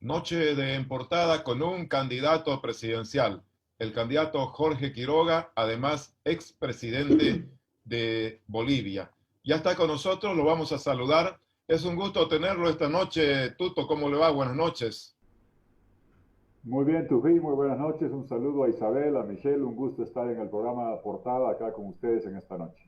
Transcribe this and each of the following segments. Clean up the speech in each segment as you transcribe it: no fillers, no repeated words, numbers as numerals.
Noche de en portada con un candidato presidencial, el candidato Jorge Quiroga, además expresidente de Bolivia. Ya está con nosotros, lo vamos a saludar. Es un gusto tenerlo esta noche. Tuto, ¿cómo le va? Buenas noches. Muy bien, Tufi, muy buenas noches. Un saludo a Isabel, a Michelle. Un gusto estar en el programa Portada acá con ustedes en esta noche.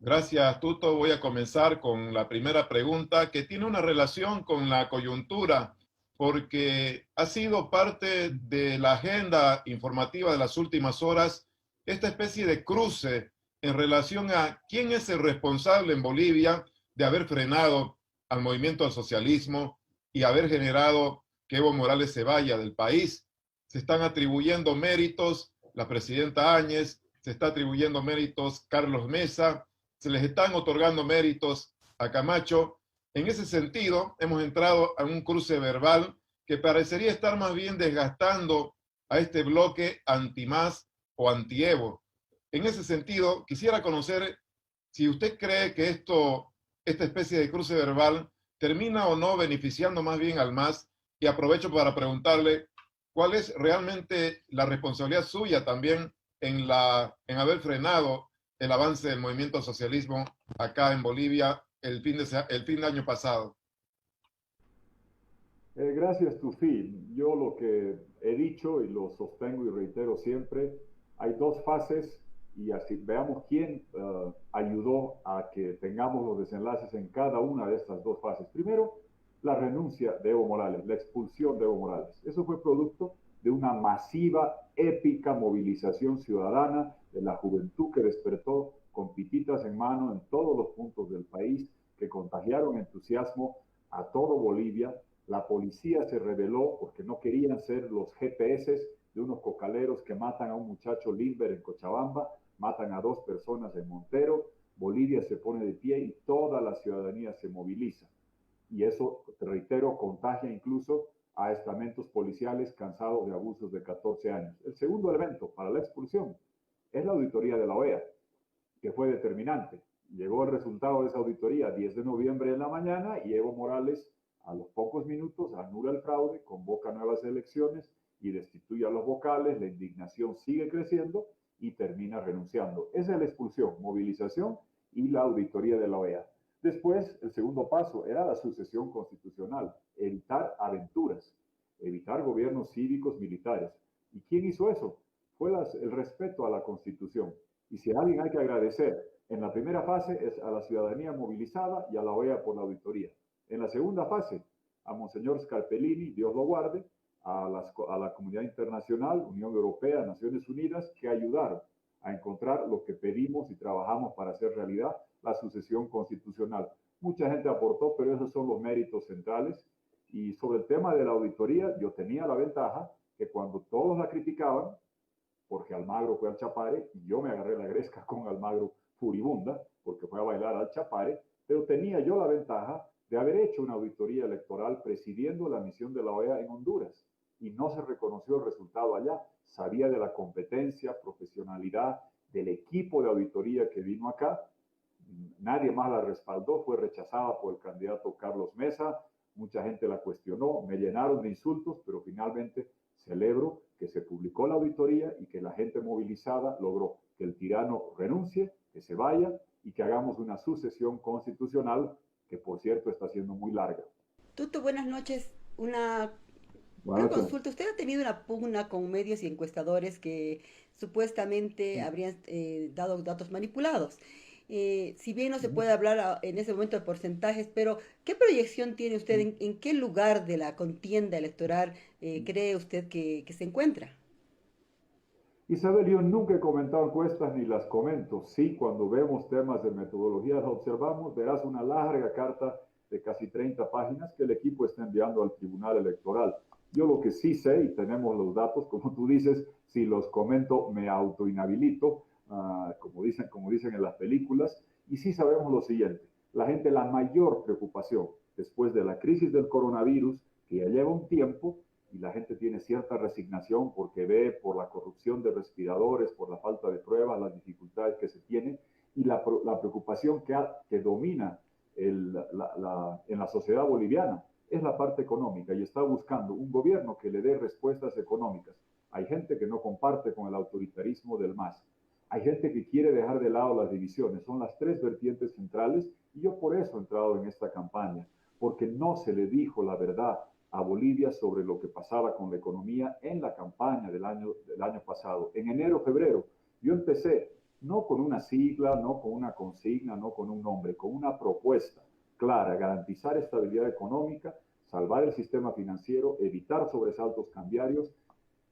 Gracias, Tuto. Voy a comenzar con la primera pregunta que tiene una relación con la coyuntura, porque ha sido parte de la agenda informativa de las últimas horas esta especie de cruce en relación a quién es el responsable en Bolivia de haber frenado al movimiento al socialismo y haber generado que Evo Morales se vaya del país. Se están atribuyendo méritos la presidenta Áñez, se está atribuyendo méritos Carlos Mesa, se les están otorgando méritos a Camacho. En ese sentido, hemos entrado a un cruce verbal que parecería estar más bien desgastando a este bloque anti-MAS o anti-Evo. En ese sentido, quisiera conocer si usted cree que esta especie de cruce verbal termina o no beneficiando más bien al MAS, y aprovecho para preguntarle cuál es realmente la responsabilidad suya también en haber frenado el avance del movimiento socialismo acá en Bolivia el fin de año pasado. Gracias, Tufi. Yo lo que he dicho y lo sostengo y reitero siempre, hay dos fases y así veamos quién ayudó a que tengamos los desenlaces en cada una de estas dos fases. Primero, la renuncia de Evo Morales, la expulsión de Evo Morales. Eso fue producto de una masiva, épica movilización ciudadana de la juventud que despertó con pititas en mano en todos los puntos del país, que contagiaron entusiasmo a todo Bolivia. La policía se rebeló porque no querían ser los GPS de unos cocaleros que matan a un muchacho Limber en Cochabamba, matan a 2 personas en Montero. Bolivia se pone de pie y toda la ciudadanía se moviliza. Y eso, te reitero, contagia incluso a estamentos policiales cansados de abusos de 14 años. El segundo elemento para la expulsión es la auditoría de la OEA, que fue determinante. Llegó el resultado de esa auditoría 10 de noviembre en la mañana y Evo Morales a los pocos minutos anula el fraude, convoca nuevas elecciones y destituye a los vocales. La indignación sigue creciendo y termina renunciando. Esa es la expulsión, movilización y la auditoría de la OEA. Después, el segundo paso era la sucesión constitucional, evitar aventuras, evitar gobiernos cívicos militares. ¿Y quién hizo eso? Fue el respeto a la Constitución. Y si a alguien hay que agradecer en la primera fase es a la ciudadanía movilizada y a la OEA por la auditoría. En la segunda fase, a Monseñor Scarpellini, Dios lo guarde, a la comunidad internacional, Unión Europea, Naciones Unidas, que ayudaron a encontrar lo que pedimos y trabajamos para hacer realidad, la sucesión constitucional. Mucha gente aportó, pero esos son los méritos centrales. Y sobre el tema de la auditoría, yo tenía la ventaja que cuando todos la criticaban, porque Almagro fue al Chapare y yo me agarré la gresca con Almagro furibunda porque fue a bailar al Chapare, pero tenía yo la ventaja de haber hecho una auditoría electoral presidiendo la misión de la OEA en Honduras y no se reconoció el resultado allá. Sabía de la competencia, profesionalidad del equipo de auditoría que vino acá. Nadie más la respaldó, fue rechazada por el candidato Carlos Mesa, mucha gente la cuestionó, me llenaron de insultos, pero finalmente celebro que se publicó la auditoría y que la gente movilizada logró que el tirano renuncie, que se vaya y que hagamos una sucesión constitucional que, por cierto, está siendo muy larga. Tuto, buenas noches. Una Buenas noches. consulta. Usted ha tenido una pugna con medios y encuestadores que supuestamente habrían dado datos manipulados. Si bien no se puede hablar en ese momento de porcentajes, pero ¿qué proyección tiene usted? ¿En qué lugar de la contienda electoral cree usted que se encuentra? Isabel, yo nunca he comentado encuestas ni las comento. Sí, cuando vemos temas de metodología, las observamos, verás una larga carta de casi 30 páginas que el equipo está enviando al Tribunal Electoral. Yo lo que sí sé, y tenemos los datos, como tú dices, si los comento me autoinhabilito, como dicen en las películas, y sí sabemos lo siguiente, la gente, la mayor preocupación después de la crisis del coronavirus, que ya lleva un tiempo, y la gente tiene cierta resignación porque ve por la corrupción de respiradores, por la falta de pruebas, las dificultades que se tienen y la preocupación que domina en la sociedad boliviana es la parte económica y está buscando un gobierno que le dé respuestas económicas. Hay gente que no comparte con el autoritarismo del MAS. Hay gente que quiere dejar de lado las divisiones. Son las tres vertientes centrales y yo por eso he entrado en esta campaña, porque no se le dijo la verdad a Bolivia sobre lo que pasaba con la economía en la campaña del año pasado. En enero, febrero, yo empecé no con una sigla, no con una consigna, no con un nombre, con una propuesta clara, garantizar estabilidad económica, salvar el sistema financiero, evitar sobresaltos cambiarios,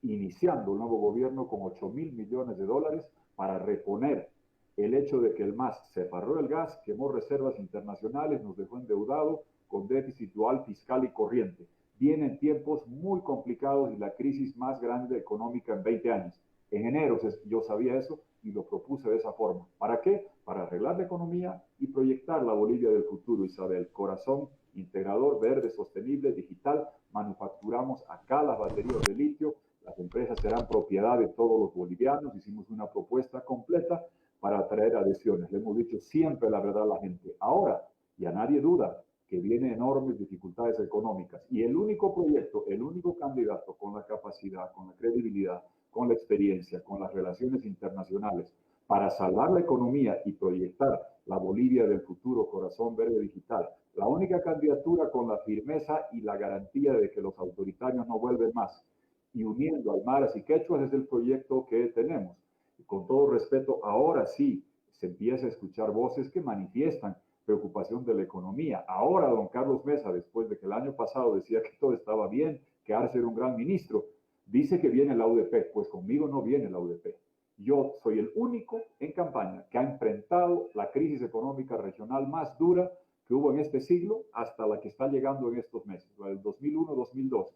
iniciando el nuevo gobierno con 8.000 millones de dólares para reponer el hecho de que el MAS separó el gas, quemó reservas internacionales, nos dejó endeudados con déficit dual fiscal y corriente. Vienen tiempos muy complicados y la crisis más grande económica en 20 años. En enero yo sabía eso y lo propuse de esa forma. ¿Para qué? Para arreglar la economía y proyectar la Bolivia del futuro, Isabel. Corazón integrador, verde, sostenible, digital. Manufacturamos acá las baterías de litio. Las empresas serán propiedad de todos los bolivianos. Hicimos una propuesta completa para atraer adhesiones. Le hemos dicho siempre la verdad a la gente. Ahora, ya nadie duda que vienen enormes dificultades económicas. Y el único proyecto, el único candidato con la capacidad, con la credibilidad, con la experiencia, con las relaciones internacionales, para salvar la economía y proyectar la Bolivia del futuro, corazón verde digital. La única candidatura con la firmeza y la garantía de que los autoritarios no vuelven más. Y uniendo aymaras y quechuas es el proyecto que tenemos. Y con todo respeto, ahora sí se empieza a escuchar voces que manifiestan preocupación de la economía. Ahora, don Carlos Mesa, después de que el año pasado decía que todo estaba bien, que Arce era un gran ministro, dice que viene la UDP. Pues conmigo no viene la UDP. Yo soy el único en campaña que ha enfrentado la crisis económica regional más dura que hubo en este siglo hasta la que está llegando en estos meses, la del 2001-2002.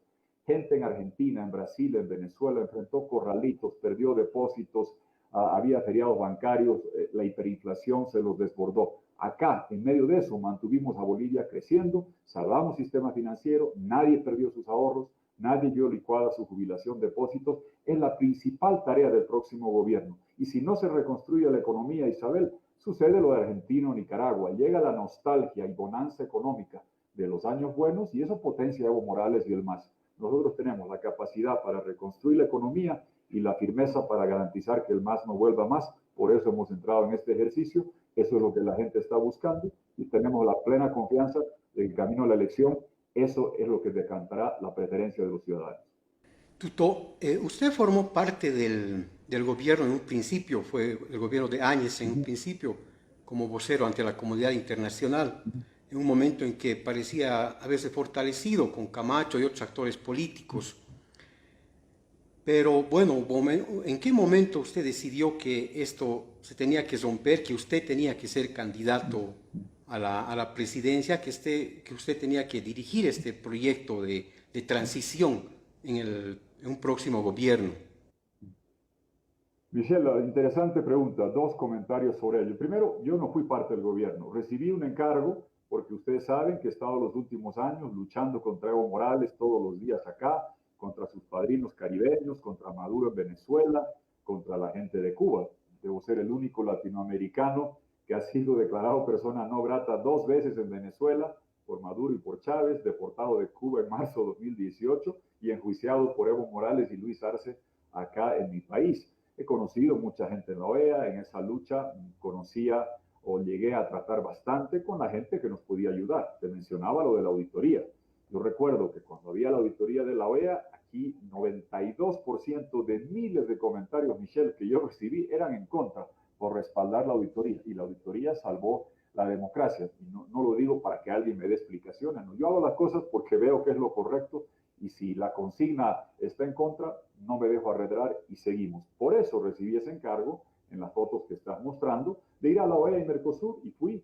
Gente en Argentina, en Brasil, en Venezuela enfrentó corralitos, perdió depósitos, había feriados bancarios, la hiperinflación se los desbordó. Acá, en medio de eso, mantuvimos a Bolivia creciendo, salvamos sistema financiero, nadie perdió sus ahorros, nadie vio licuada su jubilación, depósitos. Es la principal tarea del próximo gobierno. Y si no se reconstruye la economía, Isabel, sucede lo de Argentina o Nicaragua. Llega la nostalgia y bonanza económica de los años buenos y eso potencia a Evo Morales y el MAS. Nosotros tenemos la capacidad para reconstruir la economía y la firmeza para garantizar que el MAS no vuelva más. Por eso hemos entrado en este ejercicio. Eso es lo que la gente está buscando y tenemos la plena confianza de que el camino a la elección, eso es lo que decantará la preferencia de los ciudadanos. Tuto, usted formó parte del gobierno en un principio, fue el gobierno de Áñez en un principio, como vocero ante la comunidad internacional, en un momento en que parecía haberse fortalecido con Camacho y otros actores políticos. Pero bueno, ¿en qué momento usted decidió que esto se tenía que romper, que usted tenía que ser candidato a la presidencia, que usted tenía que dirigir este proyecto de transición en un próximo gobierno? Michelle, interesante pregunta. Dos comentarios sobre ello. Primero, yo no fui parte del gobierno. Recibí un encargo porque ustedes saben que he estado los últimos años luchando contra Evo Morales todos los días acá, contra sus padrinos caribeños, contra Maduro en Venezuela, contra la gente de Cuba. Debo ser el único latinoamericano que ha sido declarado persona no grata 2 veces en Venezuela por Maduro y por Chávez, deportado de Cuba en marzo de 2018 y enjuiciado por Evo Morales y Luis Arce acá en mi país. He conocido mucha gente en la OEA, en esa lucha conocía o llegué a tratar bastante con la gente que nos podía ayudar. Te mencionaba lo de la auditoría. Yo recuerdo que cuando había la auditoría de la OEA, aquí 92% de miles de comentarios, Michelle, que yo recibí eran en contra por respaldar la auditoría. Y la auditoría salvó la democracia. Y no lo digo para que alguien me dé explicaciones. No, yo hago las cosas porque veo que es lo correcto y si la consigna está en contra, no me dejo arredrar y seguimos. Por eso recibí ese encargo, en las fotos que estás mostrando, de ir a la OEA y Mercosur y fui.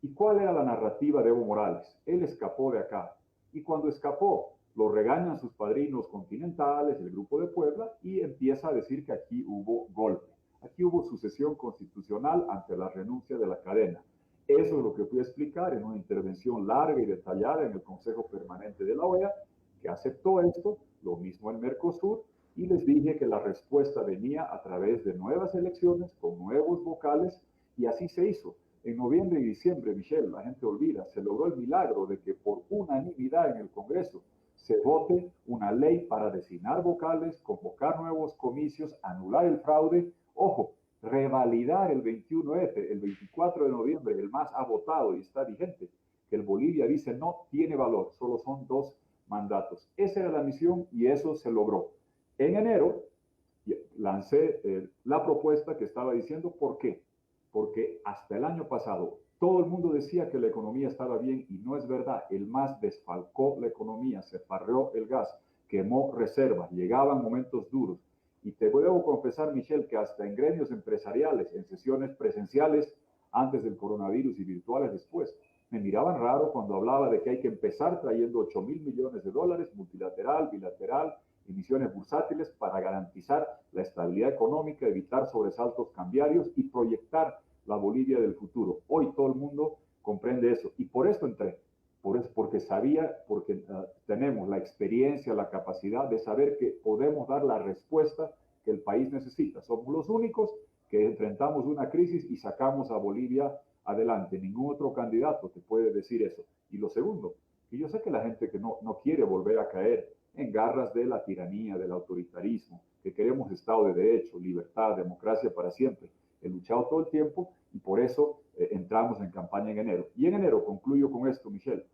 ¿Y cuál era la narrativa de Evo Morales? Él escapó de acá. Y cuando escapó, lo regañan sus padrinos continentales, el Grupo de Puebla, y empieza a decir que aquí hubo golpe. Aquí hubo sucesión constitucional ante la renuncia de la cadena. Eso es lo que fui a explicar en una intervención larga y detallada en el Consejo Permanente de la OEA, que aceptó esto, lo mismo en Mercosur, y les dije que la respuesta venía a través de nuevas elecciones, con nuevos vocales, y así se hizo. En noviembre y diciembre, Michelle, la gente olvida, se logró el milagro de que por unanimidad en el Congreso se vote una ley para designar vocales, convocar nuevos comicios, anular el fraude, ojo, revalidar el 21F, el 24 de noviembre, el MAS ha votado y está vigente, que el Bolivia dice no tiene valor, solo son 2 mandatos. Esa era la misión y eso se logró. En enero lancé la propuesta que estaba diciendo, ¿por qué? Porque hasta el año pasado todo el mundo decía que la economía estaba bien y no es verdad. El MAS desfalcó la economía, se farreó el gas, quemó reservas, llegaban momentos duros. Y te debo confesar, Michelle, que hasta en gremios empresariales, en sesiones presenciales antes del coronavirus y virtuales después, me miraban raro cuando hablaba de que hay que empezar trayendo 8.000 millones de dólares, multilateral, bilateral, emisiones bursátiles para garantizar la estabilidad económica, evitar sobresaltos cambiarios y proyectar la Bolivia del futuro. Hoy todo el mundo comprende eso y por eso entré, porque sabía, porque tenemos la experiencia, la capacidad de saber que podemos dar la respuesta que el país necesita. Somos los únicos que enfrentamos una crisis y sacamos a Bolivia adelante. Ningún otro candidato te puede decir eso. Y lo segundo, y yo sé que la gente que no quiere volver a caer en garras de la tiranía, del autoritarismo, que queremos Estado de Derecho, libertad, democracia para siempre. He luchado todo el tiempo y por eso entramos en campaña en enero. Y en enero, concluyo con esto, Michelle,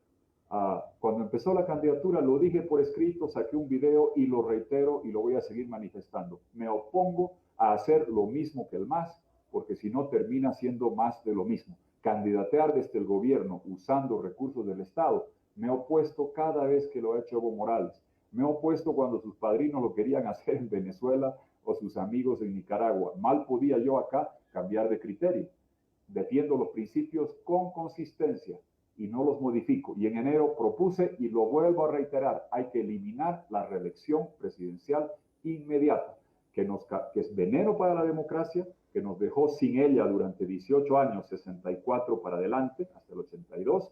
cuando empezó la candidatura lo dije por escrito, saqué un video y lo reitero y lo voy a seguir manifestando. Me opongo a hacer lo mismo que el MAS, porque si no termina siendo más de lo mismo. Candidatear desde el gobierno usando recursos del Estado, me he opuesto cada vez que lo ha hecho Evo Morales. Me he opuesto cuando sus padrinos lo querían hacer en Venezuela o sus amigos en Nicaragua. Mal podía yo acá cambiar de criterio. Defiendo los principios con consistencia y no los modifico. Y en enero propuse, y lo vuelvo a reiterar, hay que eliminar la reelección presidencial inmediata, que es veneno para la democracia, que nos dejó sin ella durante 18 años, 64 para adelante, hasta el 82,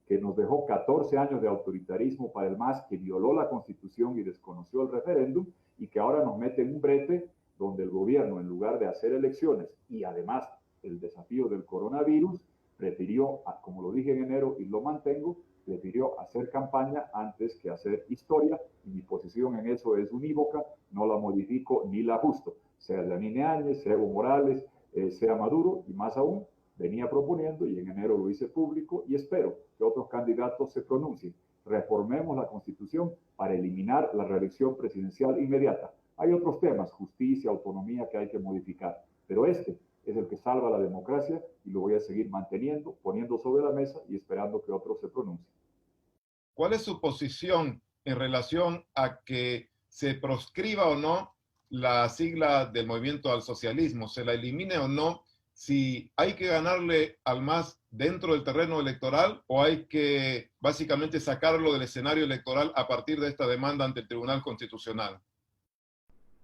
que nos dejó 14 años de autoritarismo para el MAS, que violó la Constitución y desconoció el referéndum, y que ahora nos mete en un brete donde el gobierno, en lugar de hacer elecciones y además el desafío del coronavirus, prefirió, como lo dije en enero y lo mantengo, prefirió hacer campaña antes que hacer historia, y mi posición en eso es unívoca, no la modifico ni la ajusto, sea Yanine Áñez, sea Evo Morales, sea Maduro, y más aún, venía proponiendo y en enero lo hice público y espero que otros candidatos se pronuncien. Reformemos la Constitución para eliminar la reelección presidencial inmediata. Hay otros temas, justicia, autonomía, que hay que modificar, pero este es el que salva la democracia y lo voy a seguir manteniendo, poniendo sobre la mesa y esperando que otros se pronuncien. ¿Cuál es su posición en relación a que se proscriba o no la sigla del Movimiento al Socialismo? ¿Se la elimine o no? Si hay que ganarle al MAS dentro del terreno electoral o hay que básicamente sacarlo del escenario electoral a partir de esta demanda ante el Tribunal Constitucional.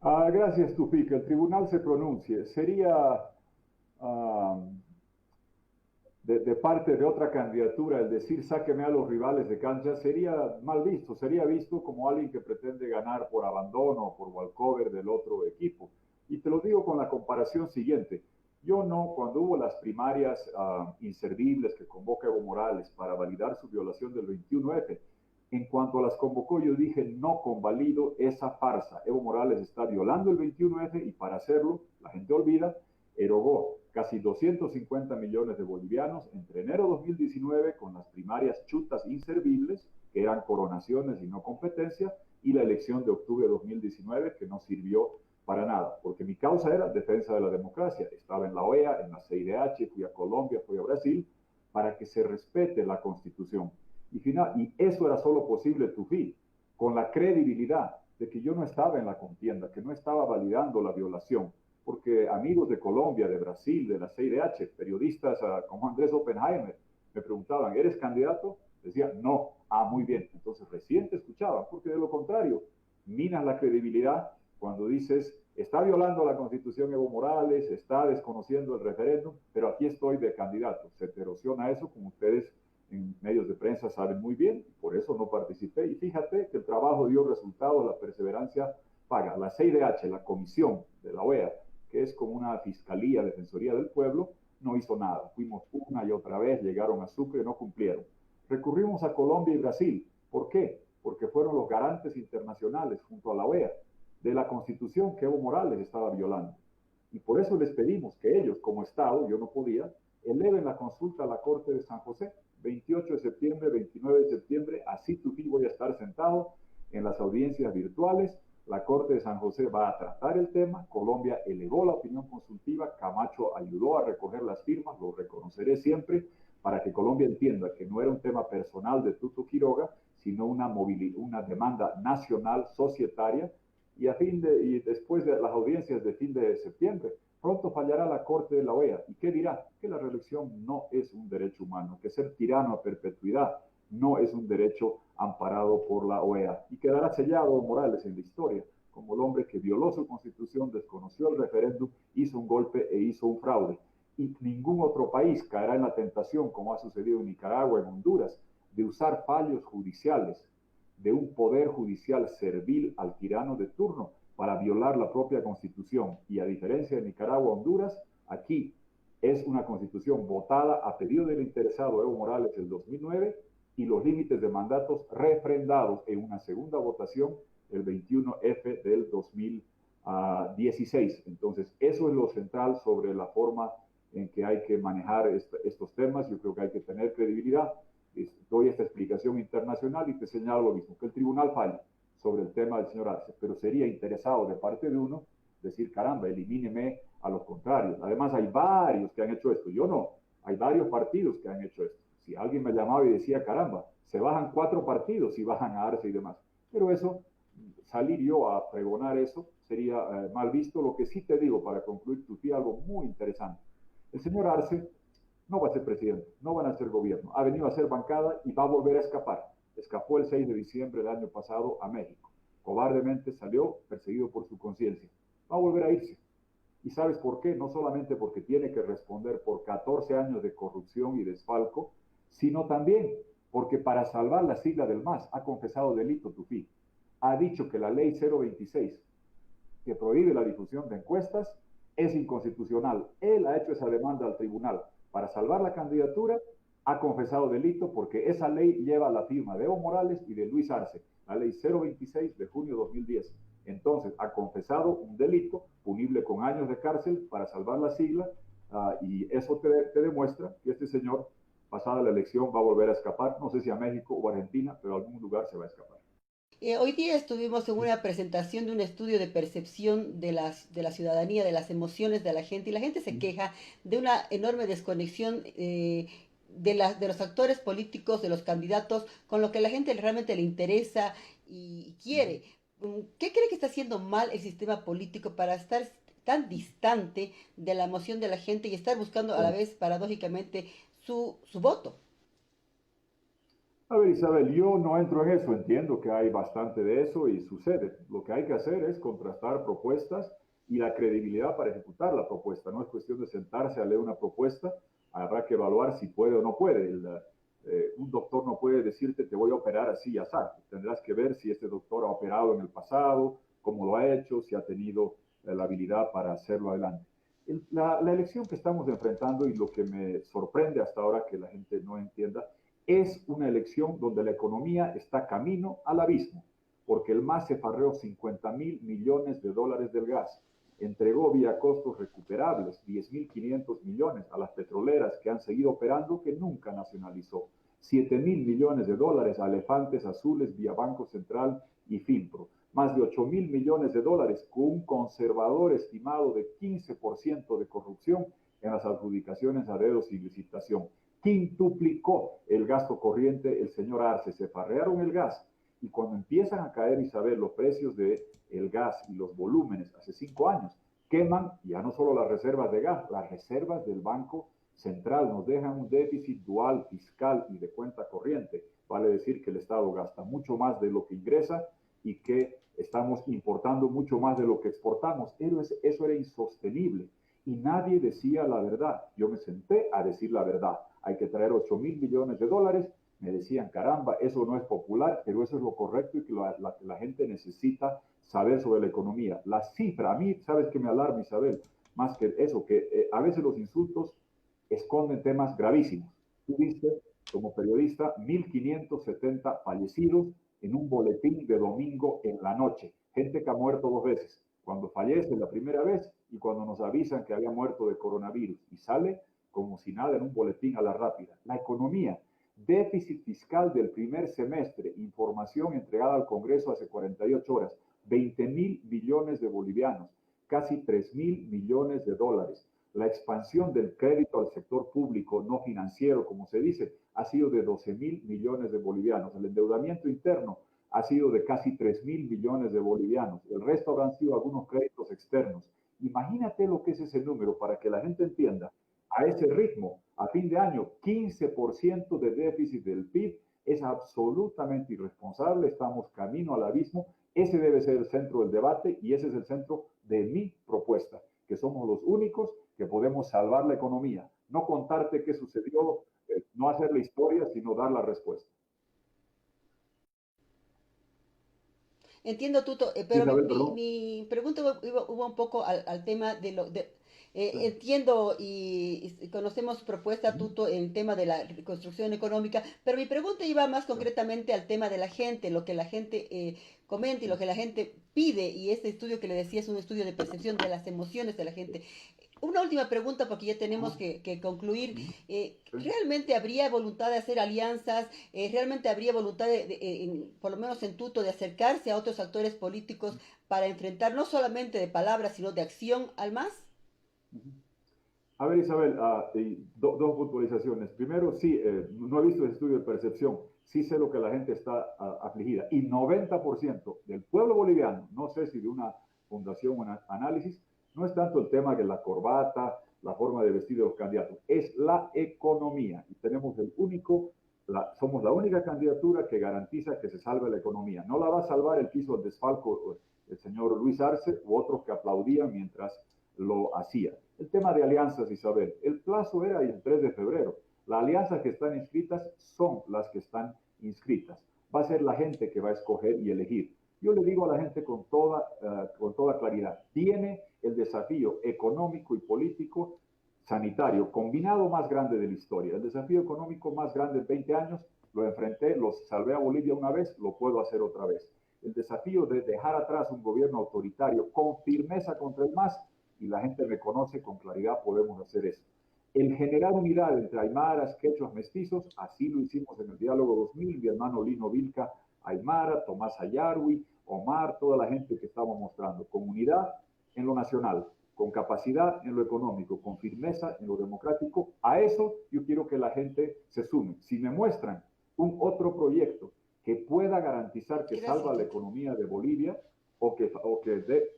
Gracias, Tufi, que el tribunal se pronuncie. Sería de parte de otra candidatura el decir sáqueme a los rivales de cancha, sería mal visto, sería visto como alguien que pretende ganar por abandono o por walkover del otro equipo. Y te lo digo con la comparación siguiente. Yo no, cuando hubo las primarias inservibles que convoca Evo Morales para validar su violación del 21F, en cuanto las convocó yo dije no convalido esa farsa. Evo Morales está violando el 21F y para hacerlo, la gente olvida, erogó casi 250 millones de bolivianos entre enero 2019 con las primarias chutas inservibles, que eran coronaciones y no competencia, y la elección de octubre de 2019 que no sirvió para nada, porque mi causa era defensa de la democracia. Estaba en la OEA, en la CIDH, fui a Colombia, fui a Brasil, para que se respete la Constitución. Y eso era solo posible, Tufi, con la credibilidad de que yo no estaba en la contienda, que no estaba validando la violación, porque amigos de Colombia, de Brasil, de la CIDH, periodistas como Andrés Oppenheimer, me preguntaban, ¿eres candidato? Decía, no. Muy bien. Entonces recién te escuchaban, porque de lo contrario, minas la credibilidad cuando dices, está violando la Constitución Evo Morales, está desconociendo el referéndum, pero aquí estoy de candidato. Se te erosiona eso, como ustedes en medios de prensa saben muy bien, por eso no participé. Y fíjate que el trabajo dio resultados, la perseverancia paga. La CIDH, la comisión de la OEA, que es como una fiscalía, defensoría del pueblo, no hizo nada. Fuimos una y otra vez, llegaron a Sucre, no cumplieron. Recurrimos a Colombia y Brasil. ¿Por qué? Porque fueron los garantes internacionales junto a la OEA de la Constitución que Evo Morales estaba violando. Y por eso les pedimos que ellos, como Estado, yo no podía, eleven la consulta a la Corte de San José, 28 de septiembre, 29 de septiembre, así Tufí voy a estar sentado en las audiencias virtuales. La Corte de San José va a tratar el tema. Colombia elevó la opinión consultiva. Camacho ayudó a recoger las firmas, lo reconoceré siempre, para que Colombia entienda que no era un tema personal de Tuto Quiroga, sino una demanda nacional, societaria. Y después de las audiencias de fin de septiembre, pronto fallará la Corte de la OEA. ¿Y qué dirá? Que la reelección no es un derecho humano, que ser tirano a perpetuidad no es un derecho amparado por la OEA. Y quedará sellado Morales en la historia como el hombre que violó su constitución, desconoció el referéndum, hizo un golpe e hizo un fraude. Y ningún otro país caerá en la tentación, como ha sucedido en Nicaragua, en Honduras, de usar fallos judiciales, de un poder judicial servil al tirano de turno para violar la propia constitución. Y a diferencia de Nicaragua, Honduras, aquí es una constitución votada a pedido del interesado Evo Morales el 2009 y los límites de mandatos refrendados en una segunda votación el 21F del 2016. Entonces, eso es lo central sobre la forma en que hay que manejar estos temas. Yo creo que hay que tener credibilidad. Doy esta explicación internacional y te señalo lo mismo, que el tribunal falle sobre el tema del señor Arce, pero sería interesado de parte de uno decir, caramba, elimíneme a los contrarios. Además, hay varios que han hecho esto. Yo no, hay varios partidos que han hecho esto. Si alguien me llamaba y decía, caramba, se bajan 4 partidos y bajan a Arce y demás. Pero eso, salir yo a pregonar eso, sería mal visto. Lo que sí te digo, para concluir, Tuti, algo muy interesante. El señor Arce no va a ser presidente, no van a ser gobierno. Ha venido a ser bancada y va a volver a escapar. Escapó el 6 de diciembre del año pasado a México. Cobardemente salió, perseguido por su conciencia. Va a volver a irse. ¿Y sabes por qué? No solamente porque tiene que responder por 14 años de corrupción y desfalco, sino también porque para salvar la sigla del MAS ha confesado delito Tufí. Ha dicho que la ley 026, que prohíbe la difusión de encuestas, es inconstitucional. Él ha hecho esa demanda al tribunal. Para salvar la candidatura, ha confesado delito porque esa ley lleva la firma de Evo Morales y de Luis Arce, la ley 026 de junio de 2010. Entonces, ha confesado un delito punible con años de cárcel para salvar la sigla, y eso te demuestra que este señor, pasada la elección, va a volver a escapar, no sé si a México o a Argentina, pero a algún lugar se va a escapar. Hoy día estuvimos en una presentación de un estudio de percepción de la ciudadanía, de las emociones de la gente, y la gente se queja de una enorme desconexión de los actores políticos, de los candidatos, con lo que la gente realmente le interesa y quiere. ¿Qué cree que está haciendo mal el sistema político para estar tan distante de la emoción de la gente y estar buscando a la vez, paradójicamente, su voto? A ver, Isabel, yo no entro en eso, entiendo que hay bastante de eso y sucede. Lo que hay que hacer es contrastar propuestas y la credibilidad para ejecutar la propuesta. No es cuestión de sentarse a leer una propuesta, habrá que evaluar si puede o no puede. Un doctor no puede decirte te voy a operar así y así. Tendrás que ver si este doctor ha operado en el pasado, cómo lo ha hecho, si ha tenido la habilidad para hacerlo adelante. La elección que estamos enfrentando y lo que me sorprende hasta ahora que la gente no entienda es una elección donde la economía está camino al abismo, porque el MAS se farreó 50.000 millones de dólares del gas, entregó vía costos recuperables 10.500 millones a las petroleras que han seguido operando, que nunca nacionalizó, 7.000 millones de dólares a Elefantes Azules vía Banco Central y Finpro, más de 8.000 millones de dólares con un conservador estimado de 15% de corrupción en las adjudicaciones a dedos y licitación. Quintuplicó el gasto corriente el señor Arce, se farrearon el gas, y cuando empiezan a caer, Isabel, los precios del gas y los volúmenes hace 5 años, queman ya no solo las reservas de gas, las reservas del Banco Central, nos dejan un déficit dual fiscal y de cuenta corriente, vale decir que el Estado gasta mucho más de lo que ingresa y que estamos importando mucho más de lo que exportamos. Eso era insostenible y nadie decía la verdad. Yo me senté a decir la verdad. Hay que traer 8.000 millones de dólares. Me decían, caramba, eso no es popular, pero eso es lo correcto y que la gente necesita saber sobre la economía. La cifra, a mí, ¿sabes qué me alarma, Isabel? Más que eso, que a veces los insultos esconden temas gravísimos. Tú viste, como periodista, 1.570 fallecidos en un boletín de domingo en la noche. Gente que ha muerto 2 veces, cuando fallece la primera vez y cuando nos avisan que había muerto de coronavirus. Y sale como si nada en un boletín a la rápida. La economía, déficit fiscal del primer semestre, información entregada al Congreso hace 48 horas, 20.000 millones de bolivianos, casi 3.000 millones de dólares. La expansión del crédito al sector público no financiero, como se dice, ha sido de 12.000 millones de bolivianos. El endeudamiento interno ha sido de casi 3.000 millones de bolivianos. El resto habrán sido algunos créditos externos. Imagínate lo que es ese número para que la gente entienda. A ese ritmo, a fin de año, 15% de déficit del PIB es absolutamente irresponsable. Estamos camino al abismo. Ese debe ser el centro del debate y ese es el centro de mi propuesta, que somos los únicos que podemos salvar la economía. No contarte qué sucedió, no hacer la historia, sino dar la respuesta. Entiendo, Tuto, pero Isabel, mi pregunta iba un poco al tema de entiendo y conocemos su propuesta, Tuto, en el tema de la reconstrucción económica, pero mi pregunta iba más concretamente al tema de la gente, lo que la gente comenta y lo que la gente pide, y este estudio que le decía es un estudio de percepción de las emociones de la gente. Una última pregunta porque ya tenemos que concluir. ¿Realmente habría voluntad de hacer alianzas? ¿Realmente habría voluntad, por lo menos en Tuto, de acercarse a otros actores políticos para enfrentar no solamente de palabras, sino de acción al MAS? A ver, Isabel, dos puntualizaciones. Primero, sí, no he visto el estudio de percepción. Sí sé lo que la gente está afligida. Y 90% del pueblo boliviano, no sé si de una fundación o un análisis, no es tanto el tema que la corbata, la forma de vestir de los candidatos, es la economía. Y tenemos somos la única candidatura que garantiza que se salve la economía. No la va a salvar el que hizo el desfalco el señor Luis Arce u otros que aplaudían mientras lo hacía. El tema de alianzas, Isabel, el plazo era el 3 de febrero. Las alianzas que están inscritas son las que están inscritas. Va a ser la gente que va a escoger y elegir. Yo le digo a la gente con toda claridad, tiene el desafío económico y político sanitario combinado más grande de la historia. El desafío económico más grande en 20 años lo enfrenté, lo salvé a Bolivia una vez, lo puedo hacer otra vez. El desafío de dejar atrás un gobierno autoritario con firmeza contra el MAS, y la gente me conoce con claridad, podemos hacer eso. El generar unidad entre aymaras, quechuas, mestizos, así lo hicimos en el Diálogo 2000, mi hermano Lino Vilca, aymara, Tomás Ayarwi, Omar, toda la gente que estamos mostrando, comunidad en lo nacional, con capacidad en lo económico, con firmeza en lo democrático. A eso yo quiero que la gente se sume. Si me muestran un otro proyecto que pueda garantizar que salva la economía de Bolivia, o que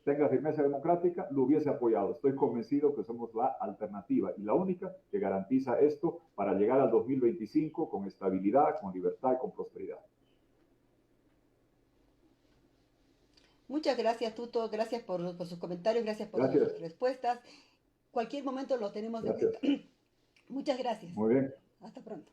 tenga firmeza democrática, lo hubiese apoyado. Estoy convencido que somos la alternativa y la única que garantiza esto para llegar al 2025 con estabilidad, con libertad y con prosperidad. Muchas gracias, Tuto. Gracias por sus comentarios, gracias por sus respuestas. Cualquier momento lo tenemos de vuelta. Muchas gracias. Muy bien. Hasta pronto.